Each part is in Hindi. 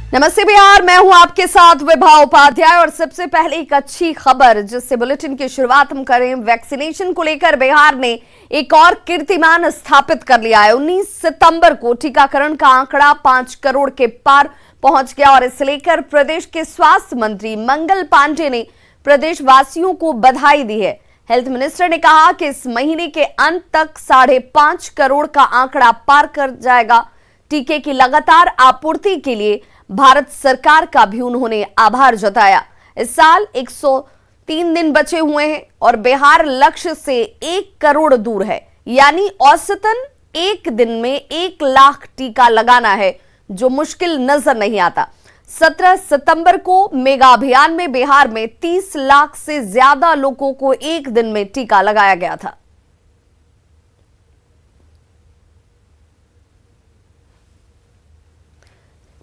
नमस्ते बिहार, मैं हूं आपके साथ विभा उपाध्याय। और सबसे पहले एक अच्छी खबर जिससे बुलेटिन की शुरुआत हम करें। वैक्सीनेशन को लेकर बिहार ने एक और कीर्तिमान स्थापित कर लिया है। 19 सितंबर को टीकाकरण का आंकड़ा 5 करोड़ के पार पहुंच गया और इसे लेकर प्रदेश के स्वास्थ्य मंत्री मंगल पांडे ने प्रदेशवासियों को बधाई दी है। हेल्थ मिनिस्टर ने कहा कि इस महीने के अंत तक 5.5 करोड़ का आंकड़ा पार कर जाएगा। टीके की लगातार आपूर्ति के लिए भारत सरकार का भी उन्होंने आभार जताया। इस साल 103 दिन बचे हुए हैं और बिहार लक्ष्य से 1 करोड़ दूर है, यानी औसतन एक दिन में 1 लाख टीका लगाना है, जो मुश्किल नजर नहीं आता। 17 सितंबर को मेगा अभियान में बिहार में 30 लाख से ज्यादा लोगों को एक दिन में टीका लगाया गया था।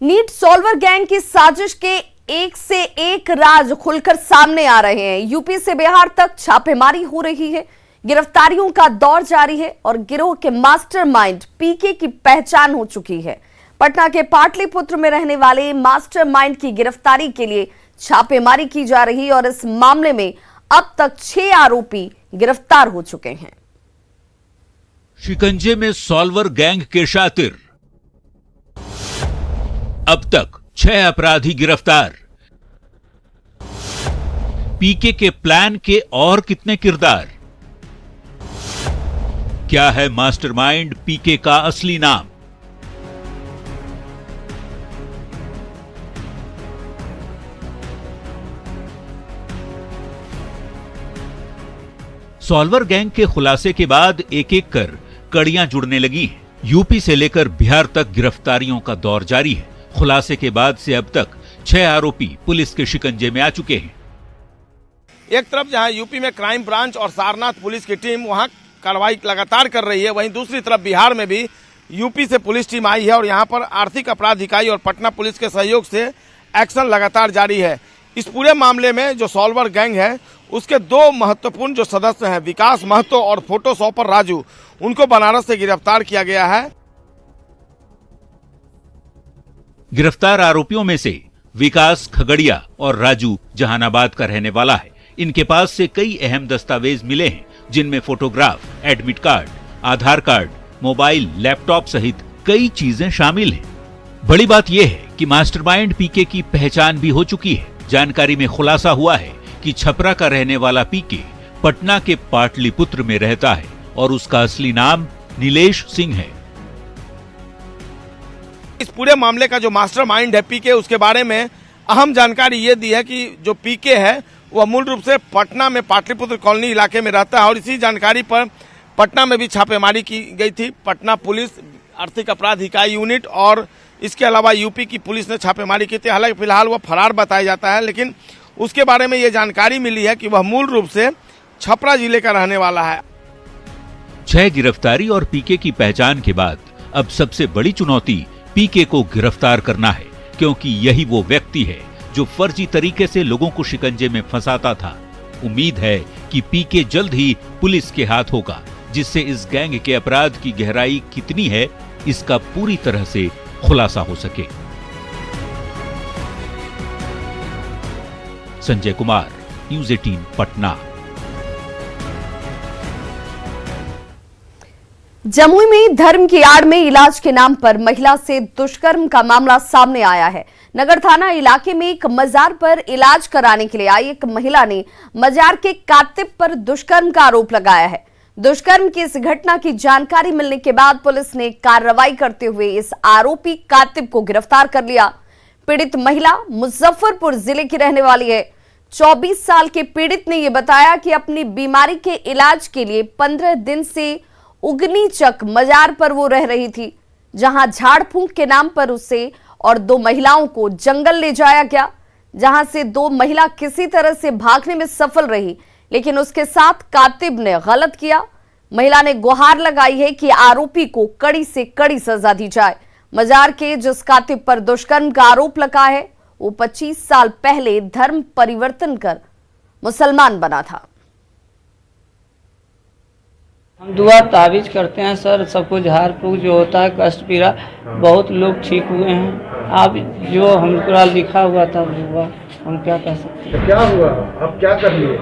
नीट सॉल्वर गैंग की साजिश के एक से एक राज खुलकर सामने आ रहे हैं। यूपी से बिहार तक छापेमारी हो रही है, गिरफ्तारियों का दौर जारी है और गिरोह के मास्टरमाइंड पीके की पहचान हो चुकी है। पटना के पाटलिपुत्र में रहने वाले मास्टरमाइंड की गिरफ्तारी के लिए छापेमारी की जा रही है और इस मामले में अब तक 6 आरोपी गिरफ्तार हो चुके हैं। शिकंजे में सॉल्वर गैंग के शातिर, अब तक 6 अपराधी गिरफ्तार। पीके के प्लान के और कितने किरदार? क्या है मास्टरमाइंड पीके का असली नाम? सॉल्वर गैंग के खुलासे के बाद एक एक कर कड़ियां जुड़ने लगी हैं। यूपी से लेकर बिहार तक गिरफ्तारियों का दौर जारी है। खुलासे के बाद से अब तक 6 आरोपी पुलिस के शिकंजे में आ चुके हैं। एक तरफ जहां यूपी में क्राइम ब्रांच और सारनाथ पुलिस की टीम वहां कार्रवाई लगातार कर रही है, वहीं दूसरी तरफ बिहार में भी यूपी से पुलिस टीम आई है और यहां पर आर्थिक अपराध इकाई और पटना पुलिस के सहयोग से एक्शन लगातार जारी है। इस पूरे मामले में जो सॉल्वर गैंग है उसके 2 महत्वपूर्ण जो सदस्य हैं, विकास महतो और फोटो शॉपर राजू, उनको बनारस से गिरफ्तार किया गया है। गिरफ्तार आरोपियों में से विकास खगड़िया और राजू जहानाबाद का रहने वाला है। इनके पास से कई अहम दस्तावेज मिले हैं, जिनमें फोटोग्राफ, एडमिट कार्ड, आधार कार्ड, मोबाइल, लैपटॉप सहित कई चीजें शामिल हैं। बड़ी बात यह है कि मास्टरमाइंड पीके की पहचान भी हो चुकी है। जानकारी में खुलासा हुआ है कि छपरा का रहने वाला पीके पटना के पाटलिपुत्र में रहता है और उसका असली नाम नीलेश सिंह है। इस पूरे मामले का जो मास्टरमाइंड है पीके, उसके बारे में अहम जानकारी ये दी है कि जो पीके है वह मूल रूप से पटना में पाटलिपुत्र कॉलोनी इलाके में रहता है और इसी जानकारी पर पटना में भी छापेमारी की गई थी। पटना पुलिस आर्थिक अपराध इकाई यूनिट और इसके अलावा यूपी की पुलिस ने छापेमारी की थी। हालांकि फिलहाल वह फरार बताया जाता है, लेकिन उसके बारे में ये जानकारी मिली है कि वह मूल रूप से छपरा जिले का रहने वाला है। 6 गिरफ्तारी और पीके की पहचान के बाद अब सबसे बड़ी चुनौती पीके को गिरफ्तार करना है, क्योंकि यही वो व्यक्ति है जो फर्जी तरीके से लोगों को शिकंजे में फंसाता था। उम्मीद है कि पीके जल्द ही पुलिस के हाथ होगा, जिससे इस गैंग के अपराध की गहराई कितनी है इसका पूरी तरह से खुलासा हो सके। संजय कुमार, न्यूज़ 18 पटना। जमुई में धर्म की आड़ में इलाज के नाम पर महिला से दुष्कर्म का मामला सामने आया है। नगर थाना इलाके में एक मजार पर इलाज कराने के लिए आई एक महिला ने मजार के कातिब पर दुष्कर्म का आरोप लगाया है। दुष्कर्म की इस घटना की जानकारी मिलने के बाद पुलिस ने कार्रवाई करते हुए इस आरोपी कातिब को गिरफ्तार कर लिया। पीड़ित महिला मुजफ्फरपुर जिले की रहने वाली है। 24 साल के पीड़ित ने यह बताया कि अपनी बीमारी के इलाज के लिए 15 दिन से उगनी चक मजार पर वो रह रही थी, जहां झाड़ फूंक के नाम पर उसे और 2 महिलाओं को जंगल ले जाया गया, जहां से 2 महिला किसी तरह से भागने में सफल रही, लेकिन उसके साथ कातिब ने गलत किया। महिला ने गुहार लगाई है कि आरोपी को कड़ी से कड़ी सजा दी जाए। मजार के जिस कातिब पर दुष्कर्म का आरोप लगा है वो 25 साल पहले धर्म परिवर्तन कर मुसलमान बना था। हम दुआ तावीज करते हैं सर, सब कुछ झाड़ फूक जो होता है, कष्ट पीड़ा, बहुत लोग ठीक हुए हैं। अब जो हमको लिखा हुआ था वो हुआ, हम क्या कह सकते हैं। तो क्या हुआ, अब क्या कर लिए?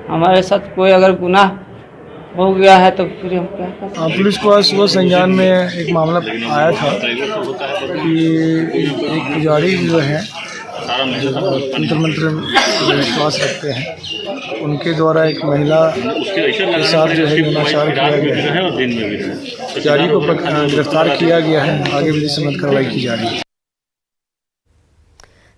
हमारे साथ कोई अगर गुनाह हो गया है तो फिर हम क्या कर सकते हैं। पुलिस को आज सुबह संज्ञान में एक मामला आया था कि एक पुजारी जो है जो तंत्र मंत्र में विश्वास रखते हैं, उनके द्वारा एक महिला के साथ जो है यौनाचार किया गया है। पुजारी को गिरफ्तार किया गया है, आगे विधि सम्मत कार्रवाई की जा रही है।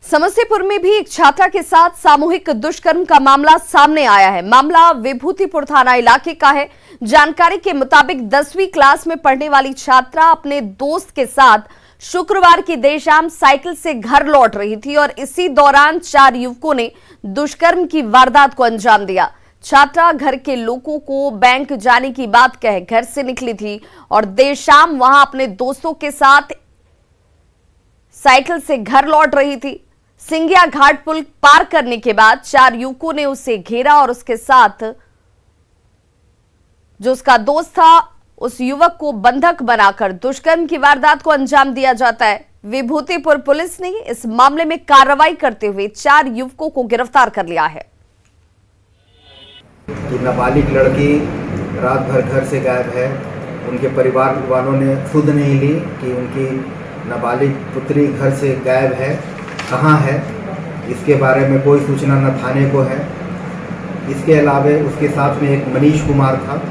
समस्तीपुर में भी एक छात्रा के साथ सामूहिक दुष्कर्म का मामला सामने आया है। मामला विभूतिपुर थाना इलाके का है। जानकारी के मुताबिक 10वीं क्लास में पढ़ने वाली छात्रा अपने दोस्त के साथ शुक्रवार की देर शाम साइकिल से घर लौट रही थी और इसी दौरान 4 युवकों ने दुष्कर्म की वारदात को अंजाम दिया। छात्रा घर के लोगों को बैंक जाने की बात कह घर से निकली थी और देर शाम वहां अपने दोस्तों के साथ साइकिल से घर लौट रही थी। सिंगिया घाट पुल पार करने के बाद 4 युवकों ने उसे घेरा और उसके साथ जो उसका दोस्त था उस युवक को बंधक बनाकर दुष्कर्म की वारदात को अंजाम दिया जाता है। विभूतिपुर पुलिस ने इस मामले में कार्रवाई करते हुए 4 युवकों को गिरफ्तार कर लिया है। कि नाबालिग लड़की रात भर घर से गायब है। उनके परिवार वालों ने खुद नहीं ली कि उनकी नाबालिग पुत्री घर से गायब है, कहाँ है, इसके बारे में कोई सूचना न थाने को है। इसके अलावा उसके साथ में एक मनीष कुमार था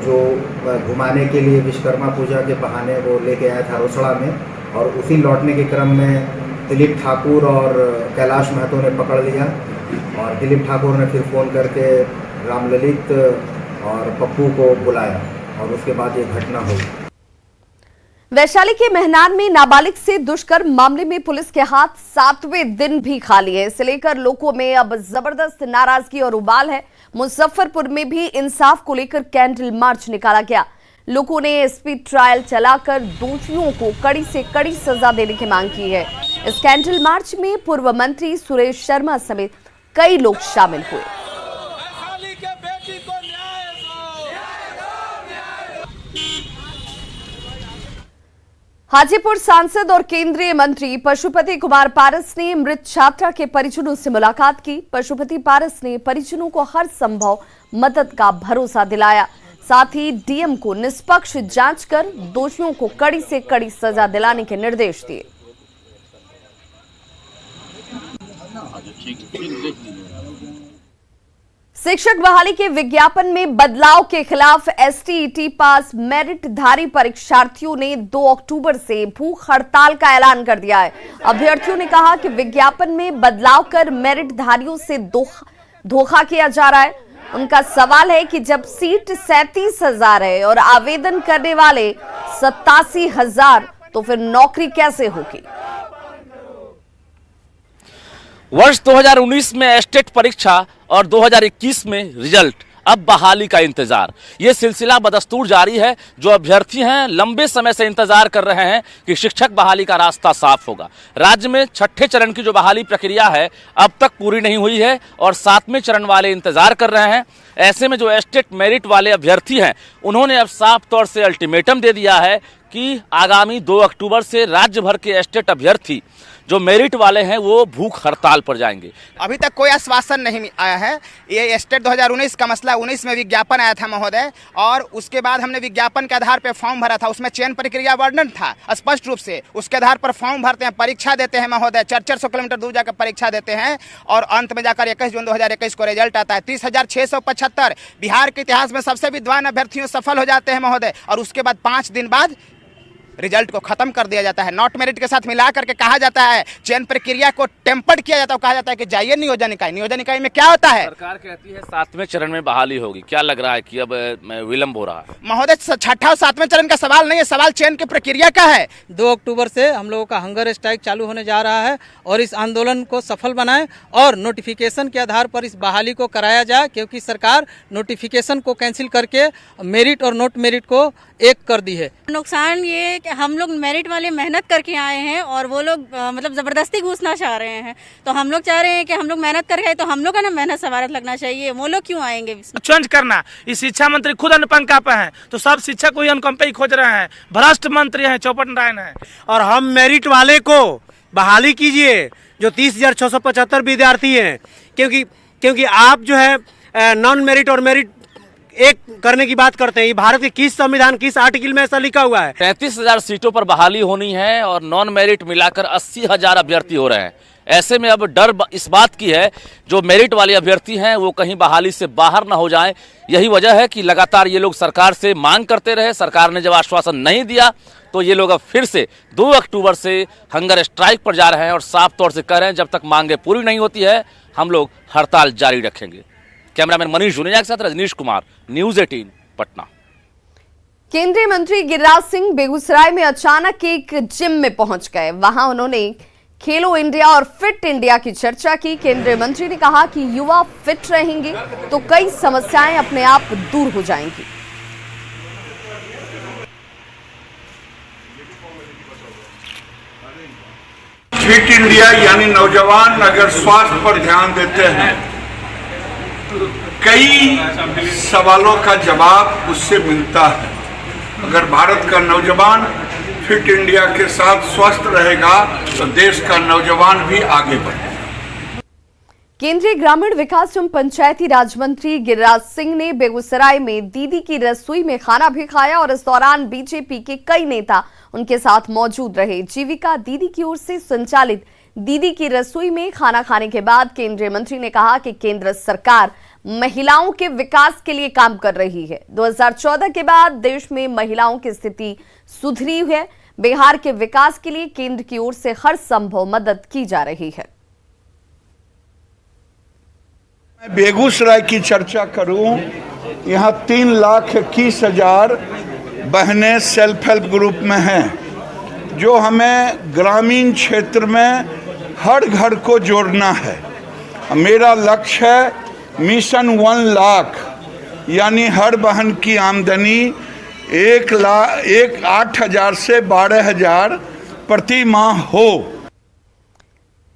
जो घुमाने के लिए विश्वकर्मा पूजा के बहाने वो लेके आया था रोसड़ा में, और उसी लौटने के क्रम में दिलीप ठाकुर और कैलाश महतो ने पकड़ लिया और दिलीप ठाकुर ने फिर फ़ोन करके रामललित और पप्पू को बुलाया और उसके बाद ये घटना हुई। वैशाली के मेहनार में नाबालिग से दुष्कर्म मामले में पुलिस के हाथ 7वें दिन भी खाली है। इसे लेकर लोगों में अब जबरदस्त नाराजगी और उबाल है। मुजफ्फरपुर में भी इंसाफ को लेकर कैंडल मार्च निकाला गया। लोगों ने स्पीड ट्रायल चलाकर दोषियों को कड़ी से कड़ी सजा देने की मांग की है। इस कैंडल मार्च में पूर्व मंत्री सुरेश शर्मा समेत कई लोग शामिल हुए। हाजीपुर सांसद और केंद्रीय मंत्री पशुपति कुमार पारस ने मृत छात्रा के परिजनों से मुलाकात की। पशुपति पारस ने परिजनों को हर संभव मदद का भरोसा दिलाया। साथ ही डीएम को निष्पक्ष जांच कर दोषियों को कड़ी से कड़ी सजा दिलाने के निर्देश दिए। शिक्षक बहाली के विज्ञापन में बदलाव के खिलाफ एसटीईटी पास मेरिटधारी परीक्षार्थियों ने 2 अक्टूबर से भूख हड़ताल का ऐलान कर दिया है। अभ्यर्थियों ने कहा कि विज्ञापन में बदलाव कर मेरिटधारियों से धोखा किया जा रहा है। उनका सवाल है कि जब सीट 37,000 है और आवेदन करने वाले 87,000 तो फिर नौकरी कैसे होगी। वर्ष 2019 में एस्टेट परीक्षा और 2021 में रिजल्ट, अब बहाली का इंतजार। ये सिलसिला बदस्तूर जारी है। जो अभ्यर्थी हैं लंबे समय से इंतजार कर रहे हैं कि शिक्षक बहाली का रास्ता साफ होगा। राज्य में 6ठे चरण की जो बहाली प्रक्रिया है अब तक पूरी नहीं हुई है और 7वें चरण वाले इंतजार कर रहे हैं। ऐसे में जो एस्टेट मेरिट वाले अभ्यर्थी हैं उन्होंने अब साफ तौर से अल्टीमेटम दे दिया है कि आगामी 2 अक्टूबर से राज्य भर के एस्टेट अभ्यर्थी जो मेरिट वाले हैं वो भूख हड़ताल पर जाएंगे। अभी तक कोई आश्वासन नहीं आया है। ये एस्टेट 2019 का मसला, 19 में विज्ञापन आया था महोदय, और उसके बाद हमने विज्ञापन के आधार पर फॉर्म भरा था। उसमें चयन प्रक्रिया वर्णन था स्पष्ट रूप से। उसके आधार पर फॉर्म भरते हैं, परीक्षा देते हैं महोदय, 400 किलोमीटर दूर जाकर परीक्षा देते हैं और अंत में जाकर 21 जून 2021 को रिजल्ट आता है। 30,675 बिहार के इतिहास में सबसे विद्वान अभ्यर्थियों सफल हो जाते हैं महोदय, और उसके बाद 5 दिन बाद रिजल्ट को खत्म कर दिया जाता है। नॉट मेरिट के साथ मिला करके कहा जाता है, चयन प्रक्रिया को टेम्पर्ड किया जाता है। कहा जाता है कि जाइए नियोजन इकाई। नियोजन इकाई में क्या होता है? सरकार कहती है 7वें चरण में बहाली होगी। क्या लग रहा है कि अब विलंब हो रहा है? महोदय, 6ठा और 7वें चरण का सवाल नहीं है, सवाल चयन की प्रक्रिया का है। 2 अक्टूबर से हम लोगों का हंगर स्ट्राइक चालू होने जा रहा है और इस आंदोलन को सफल बनाएं और नोटिफिकेशन के आधार पर इस बहाली को कराया जाए, क्योंकि सरकार नोटिफिकेशन को कैंसिल करके मेरिट और नोट मेरिट को एक कर दी है। नुकसान ये कि हम लोग मेरिट वाले मेहनत करके आए हैं और वो लोग मतलब ज़बरदस्ती घुसना चाह रहे हैं। तो हम लोग चाह रहे हैं कि हम लोग मेहनत करके आए तो हम लोग का ना मेहनत सवारत लगना चाहिए, वो लोग क्यों आएंगे? चेंज करना, इस शिक्षा मंत्री खुद अनुपंखा पे हैं, तो सब शिक्षक को ही अनुकंप पे ही खोज रहे हैं, भ्रष्ट मंत्री हैं, चौपट नारायण हैं। और हम मेरिट वाले को बहाली कीजिए जो 30,675 विद्यार्थी हैं, क्योंकि आप जो है नॉन मेरिट और मेरिट एक करने की बात करते हैं। ये भारत के किस संविधान, किस आर्टिकल में ऐसा लिखा हुआ है? 33,000 सीटों पर बहाली होनी है और नॉन मेरिट मिलाकर 80,000 अभ्यर्थी हो रहे हैं। ऐसे में अब डर इस बात की है जो मेरिट वाले अभ्यर्थी हैं वो कहीं बहाली से बाहर ना हो जाएं। यही वजह है कि लगातार ये लोग सरकार से मांग करते रहे। सरकार ने जब आश्वासन नहीं दिया तो ये लोग अब फिर से 2 अक्टूबर से हंगर स्ट्राइक पर जा रहे हैं और साफ तौर से कह रहे हैं जब तक मांगे पूरी नहीं होती है हम लोग हड़ताल जारी रखेंगे। कैमरामैन मनीष जुनेजा के साथ रजनीश कुमार, न्यूज़ 18 पटना। केंद्रीय मंत्री गिरिराज सिंह बेगूसराय में अचानक एक जिम में पहुंच गए। वहां उन्होंने खेलो इंडिया और फिट इंडिया की चर्चा की। केंद्रीय मंत्री ने कहा कि युवा फिट रहेंगे तो कई समस्याएं अपने आप दूर हो जाएंगी। फिट इंडिया यानी नौजवान अगर स्वास्थ्य पर ध्यान देते हैं, कई सवालों का जवाब उससे मिलता है। अगर भारत का नौजवान फिट इंडिया के साथ स्वस्थ रहेगा तो देश का नौजवान भी आगे बढ़ेगा। केंद्रीय ग्रामीण विकास एवं पंचायती राज मंत्री गिरिराज सिंह ने बेगूसराय में दीदी की रसोई में खाना भी खाया और इस दौरान बीजेपी के कई नेता उनके साथ मौजूद रहे। जीविका दीदी की ओर से संचालित दीदी की रसोई में खाना खाने के बाद केंद्रीय मंत्री ने कहा कि केंद्र सरकार महिलाओं के विकास के लिए काम कर रही है। 2014 के बाद देश में महिलाओं की स्थिति सुधरी है। बिहार के विकास के लिए केंद्र की ओर से हर संभव मदद की जा रही है। मैं बेगूसराय की चर्चा करूं, यहाँ 3,21,000 बहनें सेल्फ हेल्प ग्रुप में हैं, जो हमें ग्रामीण क्षेत्र में हर घर को जोड़ना है। मेरा लक्ष्य है मिशन 1 लाख, यानी हर बहन की आमदनी 8,000 से 12,000 प्रति माह हो।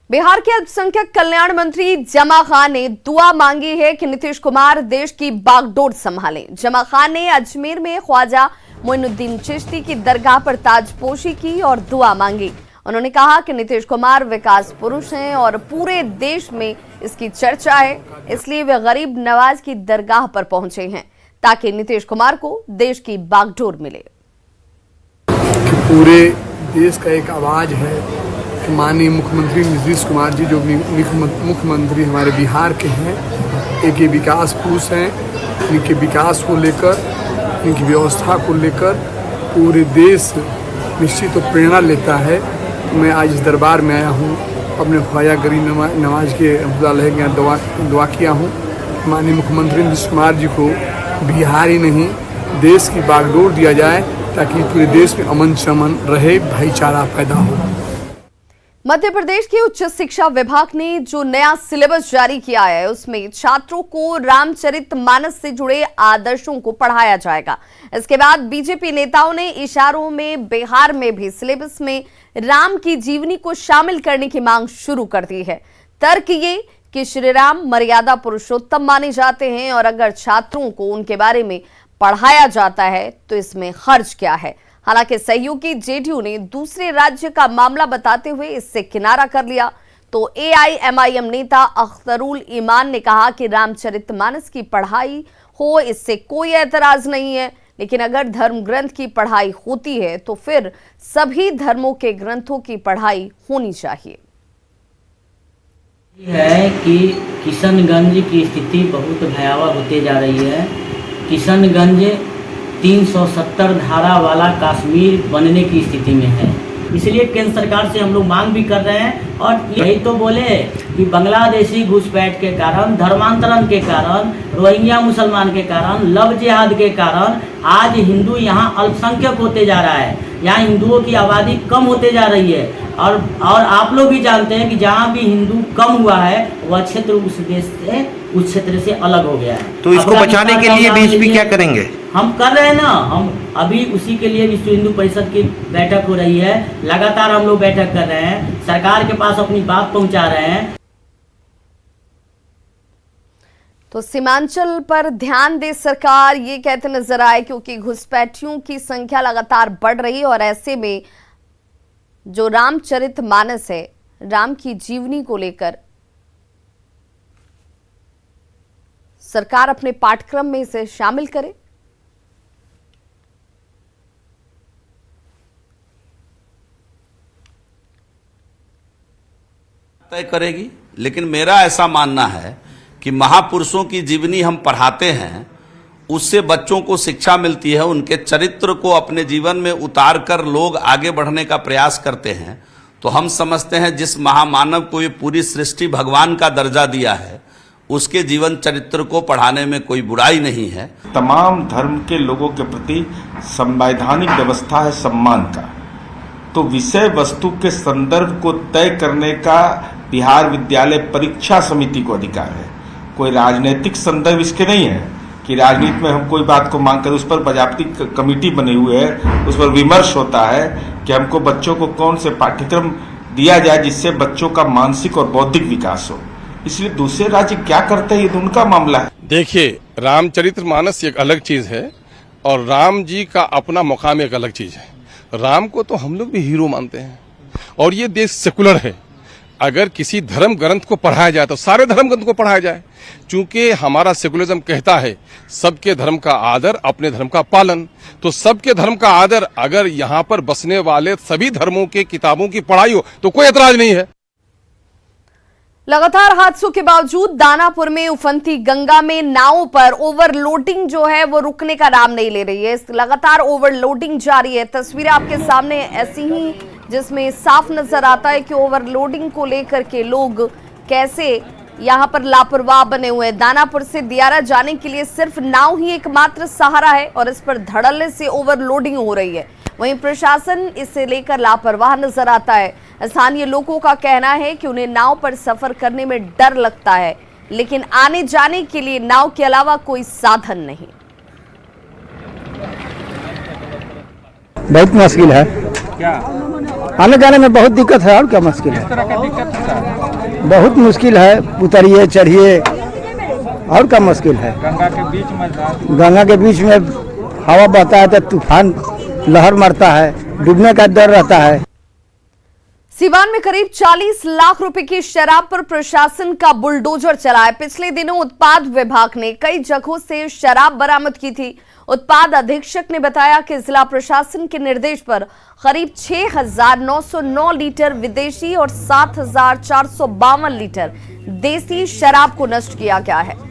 बिहार के अल्पसंख्यक कल्याण मंत्री जमा खान ने दुआ मांगी है कि नीतीश कुमार देश की बागडोर संभालें। जमा खान ने अजमेर में ख्वाजा मोइनुद्दीन चिश्ती की दरगाह पर ताजपोशी की और दुआ मांगी। उन्होंने कहा कि नीतीश कुमार विकास पुरुष हैं और पूरे देश में इसकी चर्चा है, इसलिए वे गरीब नवाज की दरगाह पर पहुंचे हैं ताकि नीतीश कुमार को देश की बागडोर मिले। पूरे देश का एक आवाज है कि माननीय मुख्यमंत्री नीतीश कुमार जी, जो मुख्यमंत्री हमारे बिहार के हैं, एक ये विकास पुरुष हैं। इनके विकास को लेकर, इनकी व्यवस्था को लेकर पूरे देश निश्चित तो प्रेरणा लेता है। मैं आज इस दरबार में आया हूँ, अपने ख्वाजा गरीब नवाज के दुआ किया हूँ। माननीय मुख्यमंत्री नीतीश कुमार जी को बिहार ही नहीं देश की बागडोर दिया जाए ताकि पूरे देश में अमन शमन रहे, भाईचारा पैदा हो। मध्य प्रदेश के उच्च शिक्षा विभाग ने जो नया सिलेबस जारी किया है उसमें छात्रों को रामचरितमानस से जुड़े आदर्शों को पढ़ाया जाएगा। इसके बाद बीजेपी नेताओं ने इशारों में बिहार में भी सिलेबस में राम की जीवनी को शामिल करने की मांग शुरू कर दी है। तर्क ये कि श्री राम मर्यादा पुरुषोत्तम माने जाते हैं और अगर छात्रों को उनके बारे में पढ़ाया जाता है तो इसमें हर्ज क्या है। हालांकि सहयोगी जेडीयू ने दूसरे राज्य का मामला बताते हुए इससे किनारा कर लिया तो एआईएमआईएम नेता अख्तरुल ईमान ने कहा कि रामचरितमानस की पढ़ाई हो इससे कोई एतराज नहीं है, लेकिन अगर धर्म ग्रंथ की पढ़ाई होती है तो फिर सभी धर्मों के ग्रंथों की पढ़ाई होनी चाहिए। है कि किशनगंज की स्थिति बहुत भयावह होती जा रही है। किशनगंज 370 धारा वाला कश्मीर बनने की स्थिति में है। इसलिए केंद्र सरकार से हम लोग मांग भी कर रहे हैं और यही तो बोले कि बांग्लादेशी घुसपैठ के कारण, धर्मांतरण के कारण, रोहिंग्या मुसलमान के कारण, लव जिहाद के कारण आज हिंदू यहाँ अल्पसंख्यक होते जा रहा है। यहाँ हिंदुओं की आबादी कम होते जा रही है और आप लोग भी जानते हैं कि जहाँ भी हिंदू कम हुआ है वह क्षेत्र उस क्षेत्र से अलग हो गया है। तो इसको बचाने के लिए बीजेपी क्या करेंगे? हम कर रहे हैं ना, हम अभी उसी के लिए विश्व हिंदू परिषद की बैठक हो रही है, लगातार हम लोग बैठक कर रहे हैं, सरकार के पास अपनी बात पहुंचा रहे हैं। तो सीमांचल पर ध्यान दे सरकार, ये कहते नजर आए, क्योंकि घुसपैठियों की संख्या लगातार बढ़ रही है और ऐसे में जो रामचरितमानस है, राम की जीवनी को लेकर सरकार अपने पाठ्यक्रम में इसे शामिल करे। तय करेगी, लेकिन मेरा ऐसा मानना है कि महापुरुषों की जीवनी हम पढ़ाते हैं, उससे बच्चों को शिक्षा मिलती है, उनके चरित्र को अपने जीवन में उतार कर लोग आगे बढ़ने का प्रयास करते हैं। तो हम समझते हैं जिस महामानव को ये पूरी सृष्टि भगवान का दर्जा दिया है, उसके जीवन चरित्र को पढ़ाने में कोई बुराई नहीं है। तमाम धर्म के लोगों के प्रति संवैधानिक व्यवस्था है सम्मान का, तो विषय वस्तु के संदर्भ को तय करने का बिहार विद्यालय परीक्षा समिति को अधिकार है। कोई राजनीतिक संदर्भ इसके नहीं है कि राजनीति में हम कोई बात को मांग कर, उस पर बजाप्ती कमेटी बनी हुई है, उस पर विमर्श होता है कि हमको बच्चों को कौन से पाठ्यक्रम दिया जाए जिससे बच्चों का मानसिक और बौद्धिक विकास हो। इसलिए दूसरे राज्य क्या करते हैं ये तो उनका मामला है। देखिए, रामचरितमानस एक अलग चीज है और राम जी का अपना मुकाम एक अलग चीज है। राम को तो हम लोग भी हीरो मानते हैं और ये देश सेकुलर है। अगर किसी धर्म ग्रंथ को पढ़ाया जाए तो सारे धर्म ग्रंथ को पढ़ाया जाए, चूंकि हमारा सेकुलरिज्म कहता है सबके धर्म का आदर, अपने धर्म का पालन। तो सबके धर्म का आदर अगर यहाँ पर बसने वाले सभी धर्मों के किताबों की पढ़ाई हो तो कोई एतराज नहीं है। लगातार हादसों के बावजूद दानापुर में उफनती गंगा में नावों पर ओवरलोडिंग जो है वो रुकने का नाम नहीं ले रही है। लगातार ओवरलोडिंग जारी है। तस्वीरें आपके सामने ऐसी ही जिसमें साफ नजर आता है कि ओवरलोडिंग को लेकर के लोग कैसे यहां पर लापरवाह बने हुए हैं। दानापुर से दियारा जाने के लिए सिर्फ नाव ही एकमात्र सहारा है और इस पर धड़ल्ले से ओवरलोडिंग हो रही है। वहीं प्रशासन इसे लेकर लापरवाह नजर आता है। स्थानीय लोगों का कहना है कि उन्हें नाव पर सफर करने में डर लगता है, लेकिन आने जाने के लिए नाव के अलावा कोई साधन नहीं। बहुत मुश्किल है, क्या आने जाने में बहुत दिक्कत है। और क्या मुश्किल है? किस तरह का दिक्कत है? बहुत मुश्किल है, उतरिए चढ़िए, और क्या मुश्किल है? गंगा के बीच में, गंगा के बीच में हवा बहता है तो तूफान लहर मारता है, डूबने का डर रहता है। सीवान में करीब 40 लाख रुपए की शराब पर प्रशासन का बुलडोजर चला है। पिछले दिनों उत्पाद विभाग ने कई जगहों से शराब बरामद की थी। उत्पाद अधीक्षक ने बताया कि जिला प्रशासन के निर्देश पर करीब 6,909 लीटर विदेशी और 7,452 लीटर देसी शराब को नष्ट किया गया है।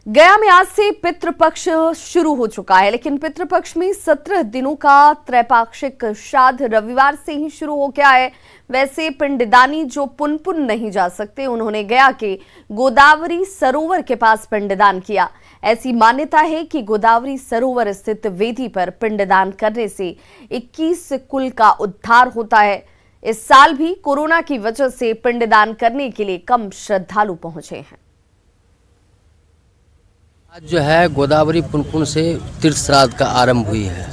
गया में आज से पितृपक्ष शुरू हो चुका है, लेकिन पितृपक्ष में 17 दिनों का त्रैपाक्षिक श्राद्ध रविवार से ही शुरू हो गया है। वैसे पिंडदानी जो पुनपुन नहीं जा सकते, उन्होंने गया के गोदावरी सरोवर के पास पिंडदान किया। ऐसी मान्यता है कि गोदावरी सरोवर स्थित वेदी पर पिंडदान करने से 21 कुल का उद्धार होता है। इस साल भी कोरोना की वजह से पिंडदान करने के लिए कम श्रद्धालु पहुंचे हैं। आज जो है गोदावरी पुनपुन से तीर्थ श्राद्ध का आरंभ हुई है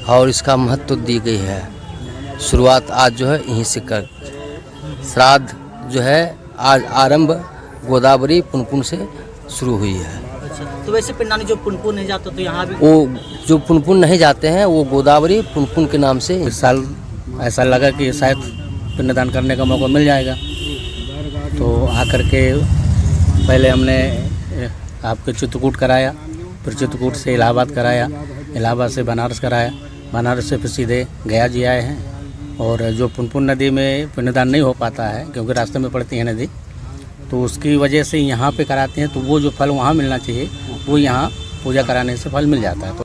और इसका महत्व दी गई है। शुरुआत आज जो है यहीं से कर श्राद्ध जो है आज आरंभ गोदावरी पुनपुन से शुरू हुई है। तो वैसे पिंडानी जो पुनपुन नहीं जाता तो यहाँ भी वो जो पुनपुन नहीं जाते हैं वो गोदावरी पुनपुन के नाम से इस साल ऐसा लगा कि शायद पिंडदान करने का मौका मिल जाएगा, तो आकर के पहले हमने आपके चित्रकूट कराया, फिर चित्रकूट से इलाहाबाद कराया, इलाहाबाद से बनारस कराया, बनारस से फिर सीधे गया जी आए हैं। और जो पुनपुन नदी में पिंडदान नहीं हो पाता है क्योंकि रास्ते में पड़ती है नदी, तो उसकी वजह से यहाँ पे कराते हैं, तो वो जो फल वहाँ मिलना चाहिए वो यहाँ पूजा कराने से फल मिल जाता है।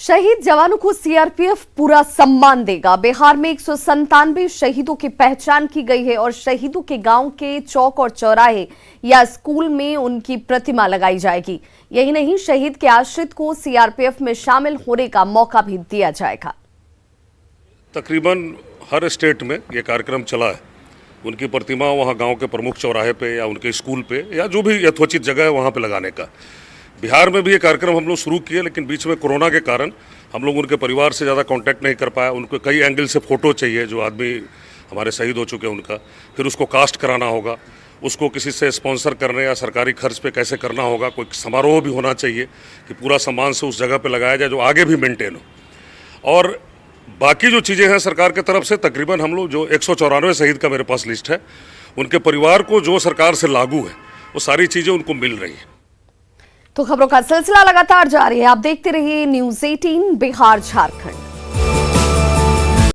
शहीद जवानों को सीआरपीएफ पूरा सम्मान देगा। बिहार में 197 शहीदों की पहचान की गई है और शहीदों के गांव के चौक और चौराहे या स्कूल में उनकी प्रतिमा लगाई जाएगी। यही नहीं, शहीद के आश्रित को सीआरपीएफ में शामिल होने का मौका भी दिया जाएगा। तकरीबन हर स्टेट में ये कार्यक्रम चला है उनकी प्रतिमा वहाँ गांव के प्रमुख चौराहे पे या उनके स्कूल पे या जो भी यथोचित जगह है वहाँ पे लगाने का। बिहार में भी ये कार्यक्रम हम लोग शुरू किए, लेकिन बीच में कोरोना के कारण हम लोग उनके परिवार से ज़्यादा कांटेक्ट नहीं कर पाया। उनको कई एंगल से फ़ोटो चाहिए, जो आदमी हमारे शहीद हो चुके हैं उनका, फिर उसको कास्ट कराना होगा, उसको किसी से स्पॉन्सर करने या सरकारी खर्च पे कैसे करना होगा, कोई समारोह भी होना चाहिए कि पूरा सम्मान से उस जगह पे लगाया जाए जो आगे भी मेंटेन हो। और बाकी जो चीज़ें हैं सरकार की तरफ से, तकरीबन हम लोग जो 194 शहीद का मेरे पास लिस्ट है, उनके परिवार को जो सरकार से लागू है वो सारी चीज़ें उनको मिल रही हैं। तो खबरों का सिलसिला लगातार जारी है, आप देखते रहिए न्यूज़ 18 बिहार झारखंड।